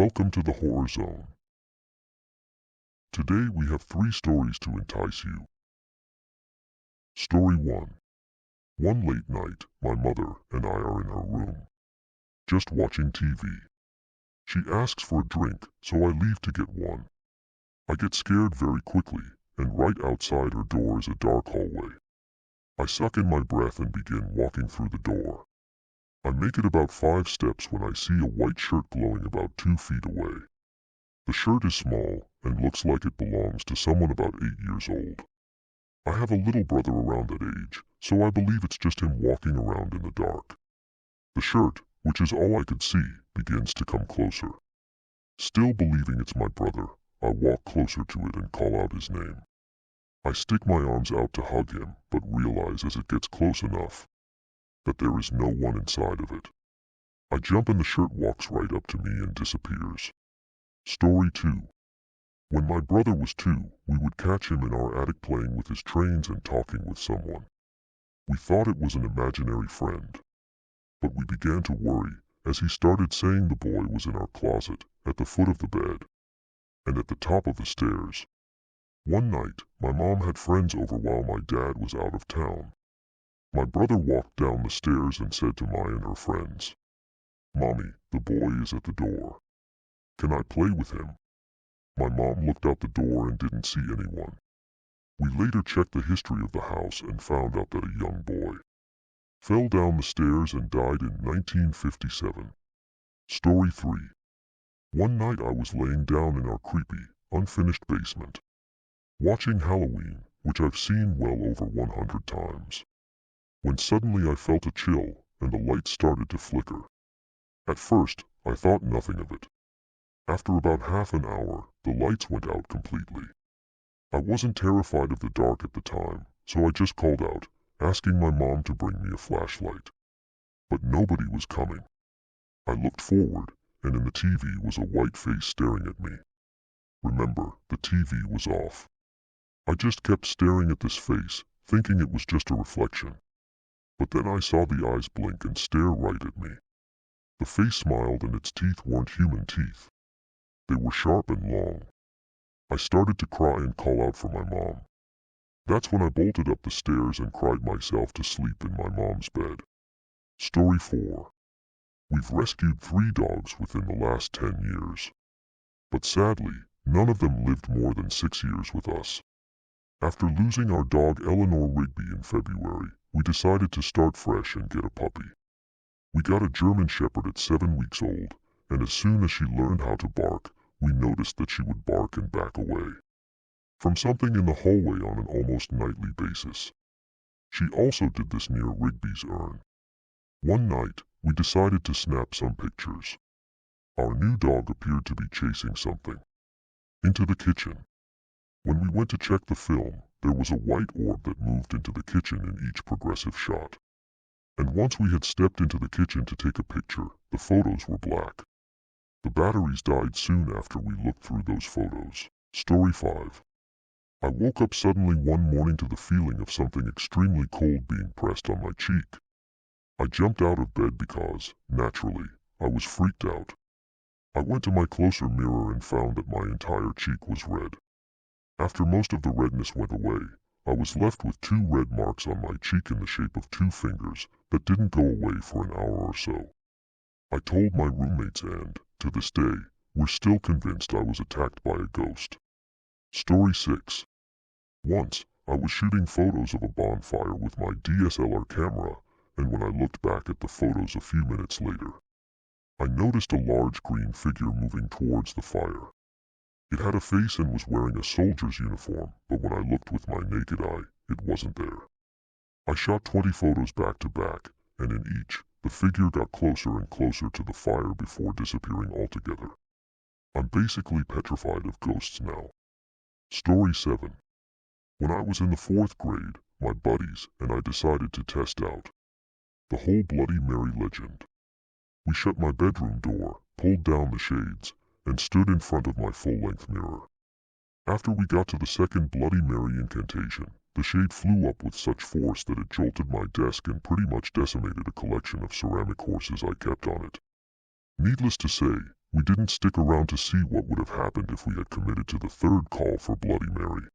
Welcome to the Horror Zone. Today we have 3 stories to entice you. Story 1. One late night, my mother and I are in her room, just watching TV. She asks for a drink, so I leave to get one. I get scared very quickly, and right outside her door is a dark hallway. I suck in my breath and begin walking through the door. I make it about 5 steps when I see a white shirt glowing about 2 feet away. The shirt is small and looks like it belongs to someone about 8 years old. I have a little brother around that age, so I believe it's just him walking around in the dark. The shirt, which is all I could see, begins to come closer. Still believing it's my brother, I walk closer to it and call out his name. I stick my arms out to hug him, but realize as it gets close enough that there is no one inside of it. I jump and the shirt walks right up to me and disappears. Story 2. When my brother was 2, we would catch him in our attic playing with his trains and talking with someone. We thought it was an imaginary friend, but we began to worry as he started saying the boy was in our closet, at the foot of the bed, and at the top of the stairs. One night, my mom had friends over while my dad was out of town. My brother walked down the stairs and said to Maya and her friends, "Mommy, the boy is at the door. Can I play with him?" My mom looked out the door and didn't see anyone. We later checked the history of the house and found out that a young boy fell down the stairs and died in 1957. Story 3. One night I was laying down in our creepy, unfinished basement, watching Halloween, which I've seen well over 100 times, when suddenly I felt a chill and the lights started to flicker. At first, I thought nothing of it. After about half an hour, the lights went out completely. I wasn't terrified of the dark at the time, so I just called out, asking my mom to bring me a flashlight. But nobody was coming. I looked forward, and in the TV was a white face staring at me. Remember, the TV was off. I just kept staring at this face, thinking it was just a reflection. But then I saw the eyes blink and stare right at me. The face smiled and its teeth weren't human teeth. They were sharp and long. I started to cry and call out for my mom. That's when I bolted up the stairs and cried myself to sleep in my mom's bed. Story 4. We've rescued 3 dogs within the last 10 years. But sadly, none of them lived more than 6 years with us. After losing our dog Eleanor Rigby in February, we decided to start fresh and get a puppy. We got a German Shepherd at 7 weeks old, and as soon as she learned how to bark, we noticed that she would bark and back away from something in the hallway on an almost nightly basis. She also did this near Rigby's urn. One night, we decided to snap some pictures. Our new dog appeared to be chasing something into the kitchen. When we went to check the film, there was a white orb that moved into the kitchen in each progressive shot. And once we had stepped into the kitchen to take a picture, the photos were black. The batteries died soon after we looked through those photos. Story 5. I woke up suddenly one morning to the feeling of something extremely cold being pressed on my cheek. I jumped out of bed because, naturally, I was freaked out. I went to my closer mirror and found that my entire cheek was red. After most of the redness went away, I was left with 2 red marks on my cheek in the shape of 2 fingers that didn't go away for an hour or so. I told my roommates and, to this day, we're still convinced I was attacked by a ghost. Story 6. Once, I was shooting photos of a bonfire with my DSLR camera, and when I looked back at the photos a few minutes later, I noticed a large green figure moving towards the fire. It had a face and was wearing a soldier's uniform, but when I looked with my naked eye, it wasn't there. I shot 20 photos back to back, and in each, the figure got closer and closer to the fire before disappearing altogether. I'm basically petrified of ghosts now. Story 7. When I was in the 4th grade, my buddies and I decided to test out the whole Bloody Mary legend. We shut my bedroom door, pulled down the shades, and stood in front of my full-length mirror. After we got to the second Bloody Mary incantation, the shade flew up with such force that it jolted my desk and pretty much decimated a collection of ceramic horses I kept on it. Needless to say, We didn't stick around to see what would have happened if we had committed to the third call for Bloody Mary.